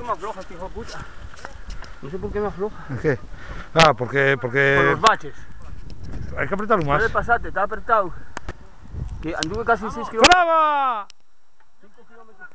me afloja este hijo de puta. No sé por qué me afloja. ¿Qué? Ah, porque... Por los baches. Hay que apretarlo más. No le pasaste, está apretado. Que anduve casi 6 kilómetros. ¡Brava! 5 kilómetros.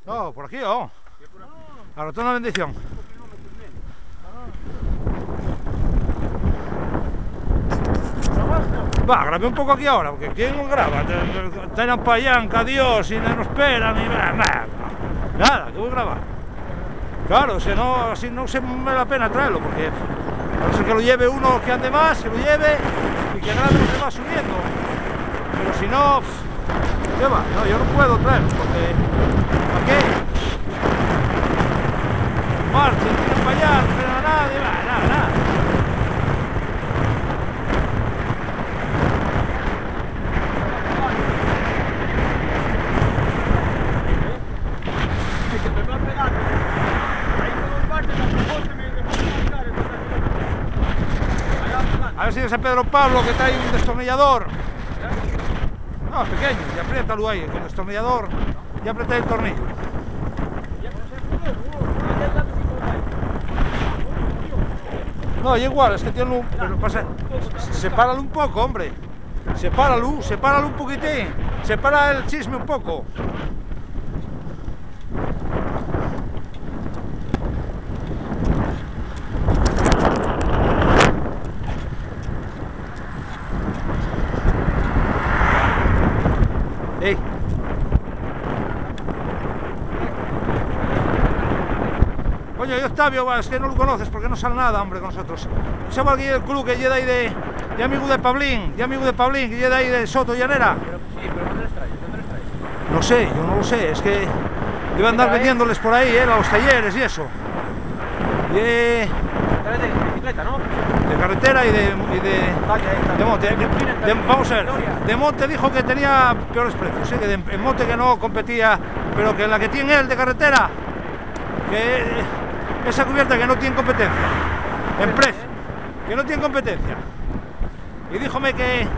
No, por aquí, oh. A la una bendición. Va, grabé un poco aquí ahora, porque ¿quién nos graba? Tienen payanca, Dios, y no nos esperan, y nada, que voy a grabar. Claro, si no, así no se me la pena traerlo, porque a no ser que lo lleve uno que ande más, que lo lleve y que grabe lo que va subiendo. Pero si no, ¿qué va? No, yo no puedo traerlo, porque ¿para qué? Marchen, tiren para allá, no frenan a nadie, nada. A ver si ese Pedro Pablo que trae un destornillador. No, pequeño, y apriétalo ahí con el destornillador y aprieta el tornillo. No, y igual, es que tiene un... Pero pasa... Sepáralo un poco, hombre. Sepáralo un poquitín. Separa el chisme un poco. ¡Ey! Coño, y Octavio, es que no lo conoces porque no sale nada, hombre, con nosotros. ¿Sabes aquí el club que llega ahí de amigo de Pablín, que llega ahí de Soto Llanera? Sí, pero ¿dónde les traes? No sé, yo no lo sé, es que iba a andar vendiéndoles por ahí, a los talleres y eso. De bicicleta, ¿no? De carretera y de monte. Vamos a ver, de monte dijo que tenía peores precios, ¿sí? Que en monte que no competía, pero que en la que tiene él de carretera, que esa cubierta que no tiene competencia, en precio, que no tiene competencia. Y díjome que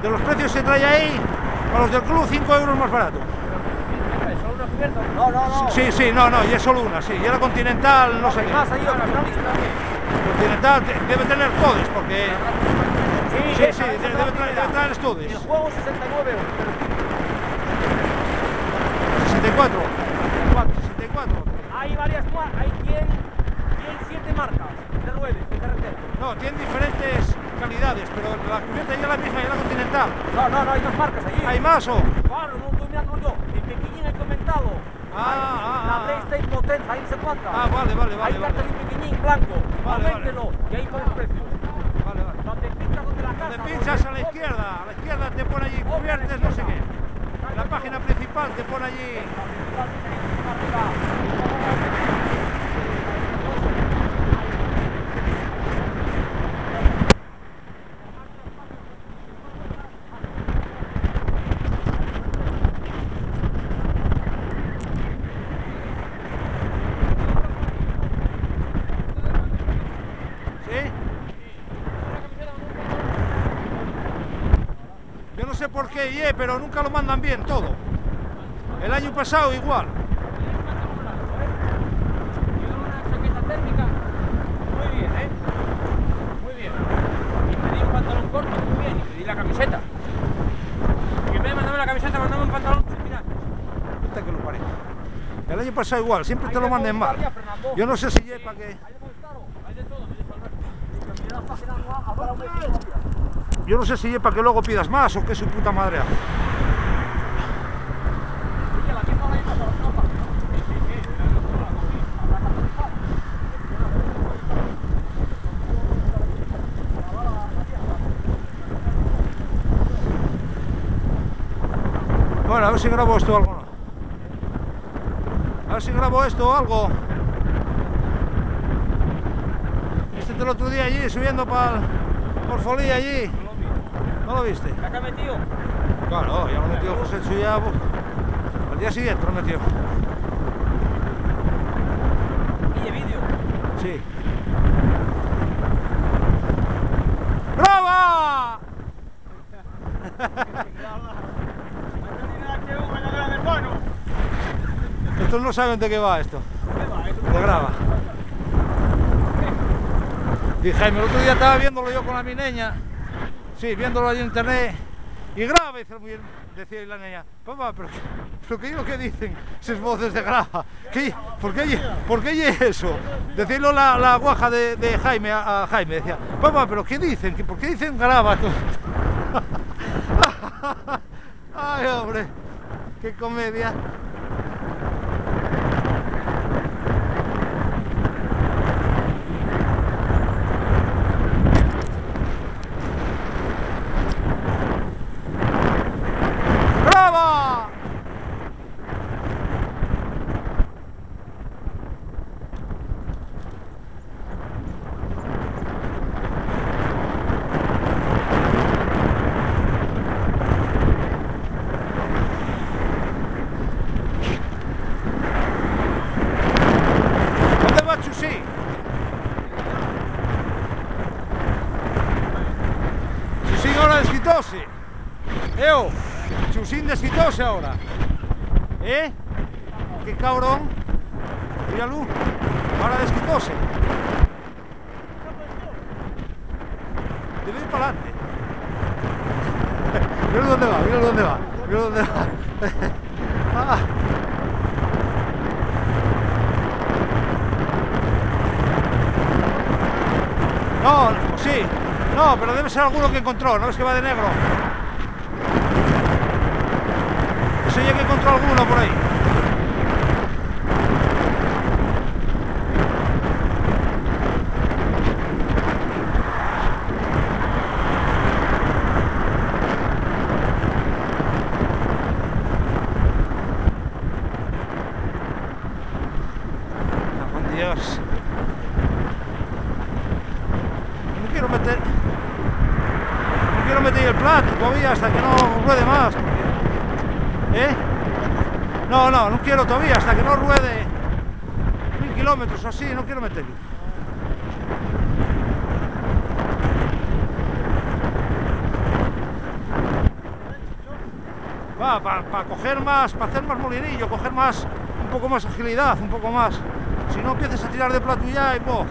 de los precios que trae ahí, para los del club 5 euros más barato. ¿Es solo una cubierta? No. Sí, no, y es solo una, sí, y era Continental, no sé qué. Más ahí, Continental debe tener todes, porque... Sí, Sí, debe traer todes. El juego 69 euros. 64. Hay varias marcas, hay 7 marcas de ruedas, de carretera. No, tienen diferentes calidades, pero la cubierta ya es la misma, ya la Continental. No, hay 2 marcas allí. ¿Hay más o...? Claro, no estoy mirando yo. El pequeñín he comentado. La PlayStation Potenza, ahí no sé cuánta. Vale. Hay cartelín pequeñín, blanco. Auméntelo, y ahí con los precios. Vale. Donde pinchas donde la casa. Donde pinchas a la izquierda te pone allí cubiertas, no sé qué. En la página principal te pone allí... Yo no sé por qué, pero nunca lo mandan bien todo. El año pasado igual. Una chaqueta térmica, muy bien, muy bien. Y pedí un pantalón corto, muy bien. Y pedí la camiseta. Y en vez de mandarme la camiseta, mandame un pantalón. Mira. Puta que lo parece. El año pasado igual, siempre te lo manden mal. Yo no sé si para qué. Hay de todo, me dijo Alberto. Yo no sé si para que luego pidas más o qué su puta madre hace. Bueno, a ver si grabo esto o algo, ¿no? A ver si grabo esto o algo. Este el otro día allí, subiendo por Folía allí. ¿No lo viste? ¿La que ha metido? Claro, ya lo metió José Chuyá. Al día siguiente lo metió. ¿Y de vídeo? Sí. ¡Brava! Estos no saben de qué va esto. Lo graba. Y Jaime, el otro día estaba viéndolo yo con la mi niña, sí, viéndolo ahí en internet, y graba, y decía la niña, papá, pero ¿qué es lo que dicen esas voces de graba? ¿Por qué es eso? Decirlo la guaja de Jaime a Jaime, decía, papá, pero ¿qué dicen? ¿Por qué dicen graba? Ay, hombre, qué comedia. Chusín ahora desquitose. Chusín desquitose ahora. Qué cabrón. Míralo. Ahora desquitose. Debe ir para adelante. Mira dónde va, mira dónde va. Mira dónde va. Ah. No, sí, no, pero debe ser alguno que encontró, ¿no ves que va de negro? Ese ya que encontró alguno por ahí. Con Dios. No quiero meter el plato todavía hasta que no ruede más porque, no quiero todavía hasta que no ruede 1000 kilómetros o así, no quiero meterlo. Va, para coger más, para hacer más molinillo, coger más, un poco más agilidad, un poco más. Si no empiezas a tirar de plato ya y bof.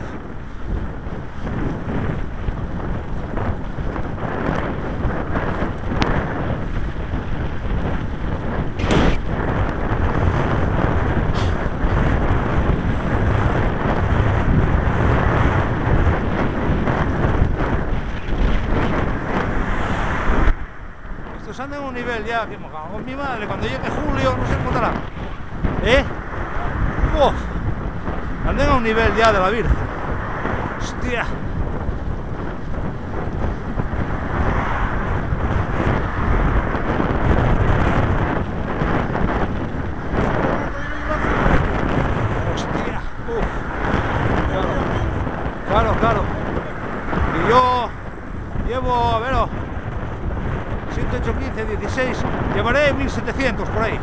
Anda en un nivel ya que con mi madre, cuando llegue julio no se encontrará. Anda en un nivel ya de la Virgen. Hostia. Hostia. Claro. Y yo llevo, a ver, 7, 8, 15, 16, llevaré 1700 por ahí.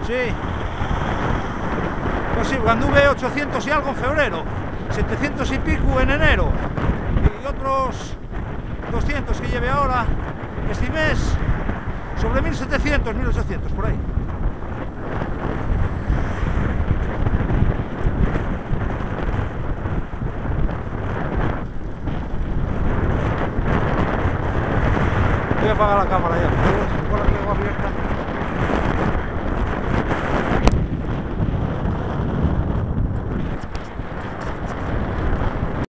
Sí. Pues sí, cuando anduve 800 y algo en febrero, 700 y pico en enero, y otros 200 que lleve ahora, este mes, sobre 1700, 1800 por ahí. Voy a apagar la cámara ya, con la que abierta.